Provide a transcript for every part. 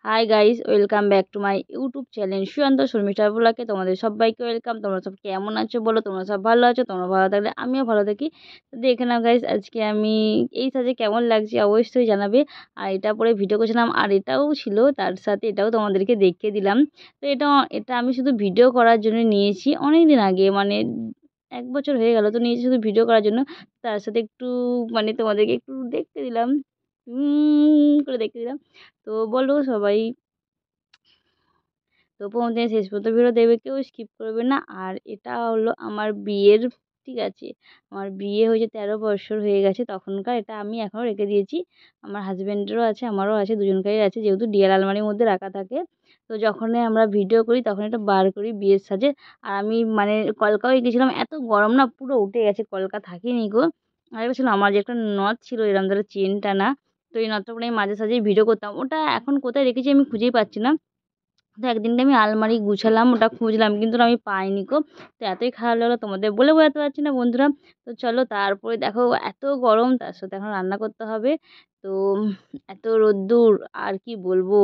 High guys, welcome back to my YouTube channel Sushant Sharmistha ব্লগে। তোমাদের সবাইকে ওয়েলকাম। তোমরা সব কেমন আছো বলো? তোমরা সব ভালো আছো? তোমরা ভালো থাকলে আমিও ভালো থাকি। তো দেখে নাও গাইস, আজকে আমি এই সাজে কেমন লাগছে অবশ্যই জানাবে। আর এটা পরে ভিডিও করেছিলাম, আর এটাও ছিল তার সাথে, এটাও তোমাদেরকে দেখিয়ে দিলাম। তো এটা এটা আমি শুধু ভিডিও করার জন্য নিয়েছি অনেক দিন আগে, মানে 1 বছর হয়ে গেল। তো নিয়েছি শুধু ভিডিও করার জন্য। তার সাথে একটু মানে তোমাদেরকে একটু দেখতে দিলাম, করে দেখতে দিলাম। তো বলো সবাই, তো প্রথম থেকে শেষ পর্যন্ত ভিডিও দেখবে, কেউ স্কিপ করবে না। আর এটা হলো আমার বিয়ের, ঠিক আছে? আমার বিয়ে হয়েছে 13 বছর হয়ে গেছে তখনকার। এটা আমি এখনও রেখে দিয়েছি। আমার হাজব্যান্ডেরও আছে, আমারও আছে, দুজনকারই আছে, যেহেতু ডিয়ার আলমারির মধ্যে রাখা থাকে। তো যখনই আমরা ভিডিও করি তখন এটা বার করি বিয়ের সাজে। আর আমি মানে কলকাও গেছিলাম, এত গরম না পুরো উঠে গেছে, কলকা থাকেনি গো। আর একটা ছিল আমার যে একটা নথ ছিল এরম ধরে চেন টানা, তো এই নথটা পরে আমি মাঝে সাঝেই ভিডিও করতাম। ওটা এখন কোথায় রেখেছি আমি খুঁজেই পাচ্ছি না। তো একদিনকে আমি আলমারি গুছালাম, ওটা খুঁজলাম কিন্তু আমি পাইনি গো। তো এতই খারাপ লাগলো, তোমাদের বলে বোঝাতে পারছি না বন্ধুরা। তো চলো, তারপরে দেখো এত গরম, তার সাথে এখন রান্না করতে হবে। তো এত রোদ্দুর, আর কি বলবো,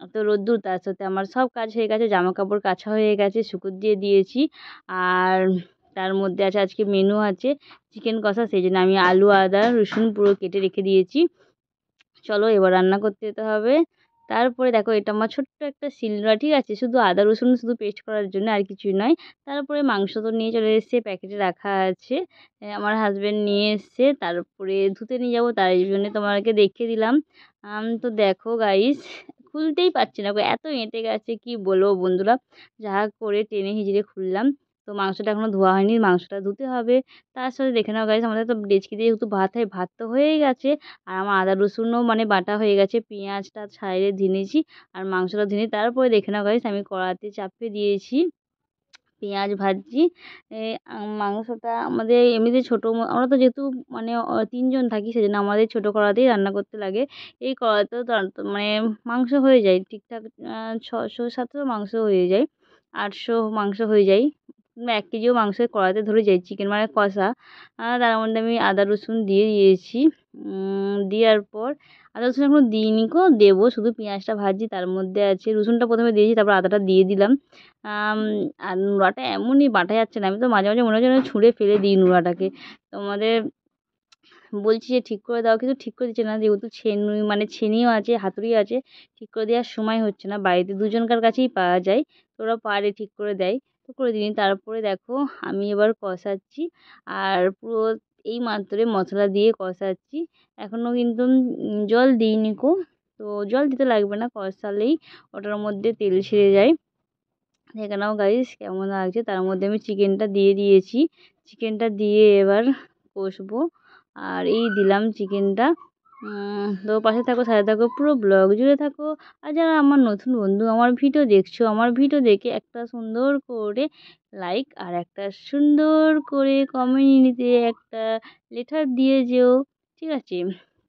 এত রোদ্দুর, তার সাথে আমার সব কাজ হয়ে গেছে, জামা কাপড় কাচা হয়ে গেছে, শুকোতে দিয়ে দিয়েছি। আর তার মধ্যে আছে আজকে মেনু আছে চিকেন কষা, সেই জন্য আমি আলু আদা রসুন পুরো কেটে রেখে দিয়েছি। চলো এবার রান্না করতে যেতে হবে। তারপরে দেখো, এটা আমার ছোট্ট একটা শিলনোড়া, ঠিক আছে? শুধু আদা রসুন শুধু পেস্ট করার জন্য, আর কিছুই নয়। তারপরে মাংস তো নিয়ে চলে এসেছে, প্যাকেটে রাখা আছে। আমার হাজবেন্ড নিয়ে এসছে, তারপরে ধুতে নিয়ে যাবো, তার জন্য তোমাকে দেখিয়ে দিলাম। তো দেখো গাইস, খুলতেই পারছি না গো, এত এঁটে গেছে কি বলবো বন্ধুরা। যা করে টেনে হিজড়ে খুললাম। তো মাংসটা এখনো ধোয়া হয়নি, মাংসটা ধুতে হবে। তার সাথে দেখে নাও গাইস, আমাদের তো ডেচকি দিয়ে যেহেতু ভাত হয়, ভাত তো হয়েই গেছে। আর আমার আদা রসুনও মানে বাটা হয়ে গেছে, পেঁয়াজটা সাইডে ঝিনেছি, আর মাংসটা ঝিনে তারপরে দেখে নাও গাইস, আমি কড়াতে চাপিয়ে দিয়েছি, পেঁয়াজ ভাজছি। মাংসটা আমাদের এমনিতে ছোটো, আমরা তো যেহেতু মানে 3 জন থাকি, সেজন্য আমাদের ছোটো কড়াতেই রান্না করতে লাগে। এই কড়াতেও মানে মাংস হয়ে যায় ঠিকঠাক, 600-700 মাংস হয়ে যায়, 800 মাংস হয়ে যায়। 1 কেজিও মাংস কড়াতে ধরে যায়, চিকেন মানে কষা। তার মধ্যে আমি আদা রসুন দিয়ে দিয়েছি। দেওয়ার পর আদা রসুন এখনও দিইনি গো, দেবো, শুধু পেঁয়াজটা ভাজছি, তার মধ্যে আছে রসুনটা প্রথমে দিয়েছি, তারপর আদাটা দিয়ে দিলাম। আর নোড়াটা এমনই বাটা যাচ্ছে না, আমি তো মাঝে মাঝে মনে হচ্ছে যেন ছুঁড়ে ফেলে দিই নোড়াটাকে। তোমাদের বলছি যে ঠিক করে দাও, কিন্তু ঠিক করে দিচ্ছে না, যেহেতু মানে ছেনিও আছে, হাতুড়িও আছে, ঠিক করে দেওয়ার সময় হচ্ছে না। বাড়িতে দুজনকার কাছেই পাওয়া যায়, তো ওরা পারে ঠিক করে দেয়, তো করে দিই। তারপরে দেখো আমি এবার কষাচ্ছি, আর পুরো এই মাত্রে মশলা দিয়ে কষাচ্ছি, এখনও কিন্তু জল দিইনি কো। তো জল দিতে লাগবে না, কষালেই ওটার মধ্যে তেল ছেড়ে যায়। দেখে নাও গাইস কেমন লাগছে। তার মধ্যে আমি চিকেনটা দিয়ে দিয়েছি, চিকেনটা দিয়ে এবার কষবো। আর এই দিলাম চিকেনটা। তো পাশে থাকো, সাথে থাকো, পুরো ব্লগ জুড়ে থাকো। আর যারা আমার নতুন বন্ধু আমার ভিডিও দেখছো, আমার ভিডিও দেখে একটা সুন্দর করে লাইক আর একটা সুন্দর করে কমিউনিটিতে একটা লেটার দিয়ে যেও, ঠিক আছে?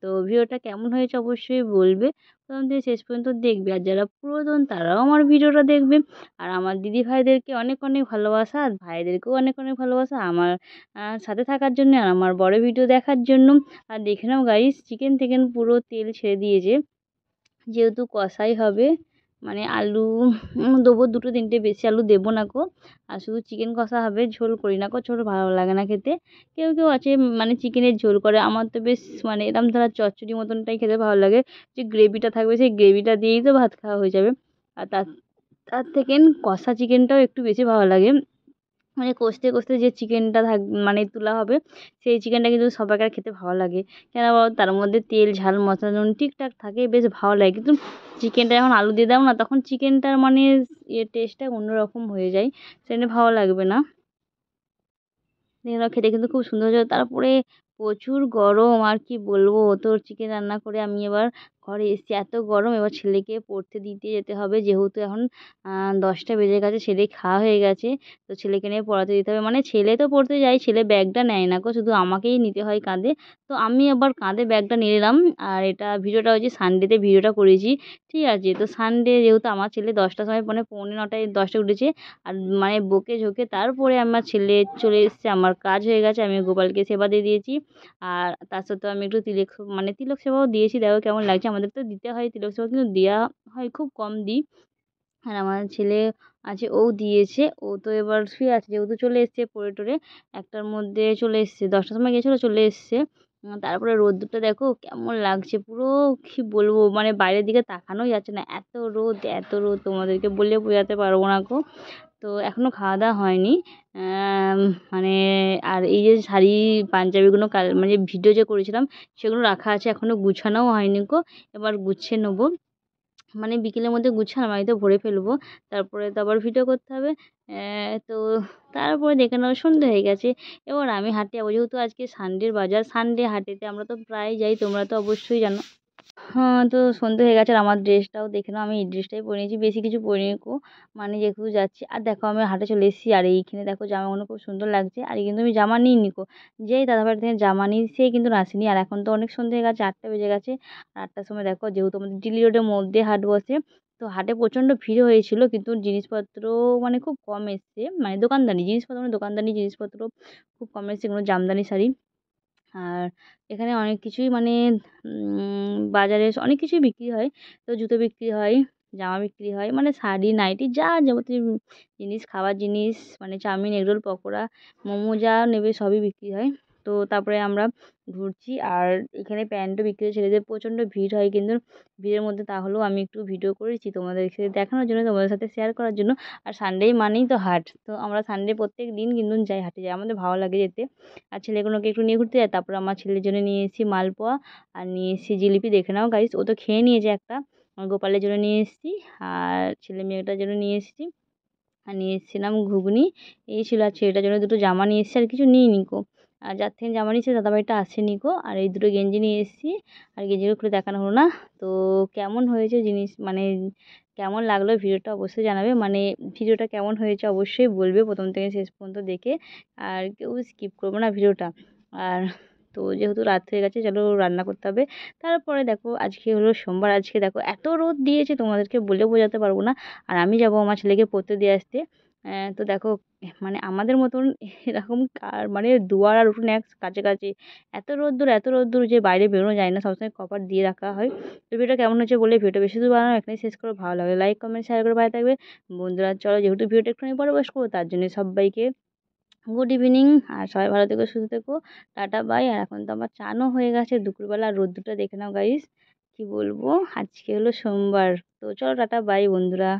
তো ভিডিওটা কেমন হয়েছে অবশ্যই বলবে, প্রথম থেকে শেষ পর্যন্ত দেখবে। আর যারা পুরাতন তারাও আমার ভিডিওটা দেখবে। আর আমার দিদি ভাইদেরকে অনেক অনেক ভালোবাসা, আর ভাইদেরকেও অনেক অনেক ভালোবাসা আমার সাথে থাকার জন্য, আর আমার বড় ভিডিও দেখার জন্য। আর দেখে নাও গাইস, চিকেন থেকে পুরো তেল ছেড়ে দিয়েছে, যেহেতু কষাই হবে। মানে আলু দেবো 2-3টে, বেশি আলু দেবো না গো। আর শুধু চিকেন কষা হবে, ঝোল করি না গো, ঝোল ভালো লাগে না খেতে। কেউ কেউ আছে মানে চিকেনের ঝোল করে, আমার তো বেশ মানে এরম ধারা চচ্চড়ি মতনটাই খেতে ভালো লাগে, যে গ্রেভিটা থাকবে, সেই গ্রেভিটা দিয়েই তো ভাত খাওয়া হয়ে যাবে। আর তার তার থেকে কষা চিকেনটাও একটু বেশি ভালো লাগে। মানে কষতে কষতে যে চিকেনটা মানে তোলা হবে, সেই চিকেনটা কিন্তু সবাইকার খেতে ভালো লাগে। কেন বলো? তার মধ্যে তেল ঝাল মশলা নুন ঠিকঠাক থাকে, বেশ ভালো লাগে। কিন্তু চিকেনটা যখন আলু দিয়ে দাও না, তখন চিকেনটার মানে টেস্টটা অন্যরকম হয়ে যায়, সেজন্য ভালো লাগবে না। দেখলাম খেতে কিন্তু খুব সুন্দর হয়েছিল। তারপরে প্রচুর গরম, আর কি বলবো, তো চিকেন রান্না করে আমি এবার ঘরে এসেছি, এত গরম। এবার ছেলেকে পড়তে দিতে যেতে হবে, যেহেতু এখন 10টা বেজে গেছে, ছেলে খাওয়া হয়ে গেছে। তো ছেলেকে নিয়ে পড়াতে দিতে হবে, মানে ছেলে তো পড়তে যায়, ছেলে ব্যাগটা নেয় না গো, শুধু আমাকেই নিতে হয় কাঁধে। তো আমি আবার কাঁধে ব্যাগটা নিয়ে নিলাম। আর এটা ভিডিওটা হচ্ছে সানডেতে ভিডিওটা করেছি, ঠিক আছে? তো সানডে যেহেতু আমার ছেলে 10টার সময় মানে 8:45 10টায় উঠেছে, আর মানে বকে ঝোঁকে তারপরে আমার ছেলে চলে এসেছে, আমার কাজ হয়ে গেছে, আমি গোপালকে সেবা দিয়ে দিয়েছি। আর তার সাথেও আমি একটু তিলক মানে তিলক সেবাও দিয়েছি, দেখো কেমন লাগছে। আমাদের আমাদের তো দিতে হয় তিলক সেবা, কিন্তু দেওয়া হয় খুব কম দিই। আর আমার ছেলে আছে, ও দিয়েছে। ও তো এবার শুয়ে আছে, যেহেতু চলে এসছে পড়ে টরে, ১টার মধ্যে চলে এসছে, ১০টার সময় গেছিলো চলে এসছে। তারপরে রোদ্দুরটা দেখো কেমন লাগছে, পুরো কী বলবো, মানে বাইরের দিকে তাকানোই যাচ্ছে না, এত রোদ এত রোদ, তোমাদেরকে বলে বোঝাতে পারবো না গো। তো এখনও খাওয়া দাওয়া হয়নি। আম মানে আর এই যে শাড়ি পাঞ্জাবিগুলো মানে ভিডিও যে করেছিলাম সেগুলো রাখা আছে, এখনও গুছানোও হয়নি গো। এবার গুছিয়ে নেবো, মানে বিকেলের মধ্যে গুছিয়ে আলমারিতে ভরে ফেলবো। তারপরে তো আবার ভিডিও করতে হবে। তো তারপরে দেখে নাও সন্ধে হয়ে গেছে। এবার আমি হাঁটতে যাবো, যেহেতু আজকে সানডের বাজার, সানডে হাটেতে আমরা তো প্রায়ই যাই, তোমরা তো অবশ্যই জানো। হ্যাঁ, তো সন্ধে হয়ে গেছে আর আমার ড্রেসটাও দেখে নাও, আমি এই ড্রেসটাই পরে নিয়েছি, বেশি কিছু পরিনি কো, মানে যেহেতু যাচ্ছি। আর দেখো আমি হাটে চলে এসেছি, আর এইখানে দেখো জামাগুলো খুব সুন্দর লাগছে। আর কিন্তু আমি জামা নিইনি কো, যেই দাদাভাইয়ের থেকে জামা নিই সে কিন্তু আসেনি। আর এখন তো অনেক সন্ধে হয়ে গেছে, 8টা বেজে গেছে। আর 8টার সময় দেখো, যেহেতু আমাদের ডিলি রোডের মধ্যে হাট বসে, তো হাটে প্রচণ্ড ভিড় হয়েছিল, কিন্তু জিনিসপত্র মানে খুব কম এসছে, মানে দোকানদানি জিনিসপত্র, মানে দোকানদানি জিনিসপত্র খুব কম এসছে, এগুলো জামদানি শাড়ি। আর এখানে অনেক কিছুই মানে বাজারে অনেক কিছুই বিক্রি হয়। তো জুতো বিক্রি হয়, জামা বিক্রি হয়, মানে শাড়ি, নাইটি যা যাবতীয় জিনিস, খাবার জিনিস, মানে চাউমিন, এগরোল, পকোড়া, মোমো যা নেবে সবই বিক্রি হয়। তো তারপরে আমরা ঘুরছি, আর এখানে প্যান্টও বিক্রি হয় ছেলেদের, প্রচণ্ড ভিড় হয় কিন্তু ভিড়ের মধ্যে তাহলেও আমি একটু ভিডিও করেছি তোমাদেরকে দেখানোর জন্য, তোমাদের সাথে শেয়ার করার জন্য। আর সানডে মানেই তো হাট, তো আমরা সানডে প্রত্যেক দিন কিন্তু যাই, হাটে যাই, আমাদের ভালো লাগে যেতে। আর ছেলেগুলোকে একটু নিয়ে ঘুরতে যাই। তারপর আমার ছেলের জন্য নিয়ে এসেছি মালপোয়া, আর নিয়ে এসেছি জিলিপি, দেখে নাও গাইস, ও তো খেয়ে নিয়েছে একটা। আর গোপালের জন্য নিয়ে এসেছি, আর ছেলে মেয়েটার জন্য নিয়ে এসেছি। আর নিয়ে এসেছিলাম ঘুগনি, এই ছিল। আর ছেলেটার জন্য দুটো জামা নিয়ে এসেছি, আর কিছু নিইনি কো। আর যার থেকে জামা নিয়েছে দাদাভাইটা আসেনি কো। আর এই দুটো গেঞ্জি নিয়ে এসেছি, আর গেঞ্জিগুলো খুলে দেখানো হলো না। তো কেমন হয়েছে জিনিস, মানে কেমন লাগলো ভিডিওটা অবশ্যই জানাবে, মানে ভিডিওটা কেমন হয়েছে অবশ্যই বলবে প্রথম থেকে শেষ পর্যন্ত দেখে, আর কেউ স্কিপ করবো না ভিডিওটা। আর তো যেহেতু রাত হয়ে গেছে, চলো রান্না করতে হবে। তারপরে দেখো আজকে হলো সোমবার, আজকে দেখো এত রোদ দিয়েছে তোমাদেরকে বলে বোঝাতে পারবো না। আর আমি যাবো আমার ছেলেকে পড়তে দিয়ে আসতে। তো দেখো, মানে আমাদের মতন এরকম মানে দুয়ার আর উঠোন এক কাছাকাছি, এত রোদ্দুর যে বাইরে বেরোনো যায় না, সবসময় কভার দিয়ে রাখা হয়। তো ভিডিওটা কেমন হচ্ছে বলে, ভিডিওটা বেশি দূর বানানো এখানেই শেষ করো। ভালো লাগলে লাইক কমেন্ট শেয়ার করে ভালো থাকবে বন্ধুরা। চলো, যেহেতু ভিডিওটা একটুখানি বড় বয়স করবো, তার জন্য সবাইকে গুড ইভিনিং। আর সবাই ভালো থেকো, সুস্থ থেকো, টাটা বাই। আর এখন তো আমার চানও হয়ে গেছে, দুপুরবেলা রোদ্দুরটা দেখে নাও গাইস, কি বলবো, আজকে হলো সোমবার। তো চলো টাটা বাই বন্ধুরা।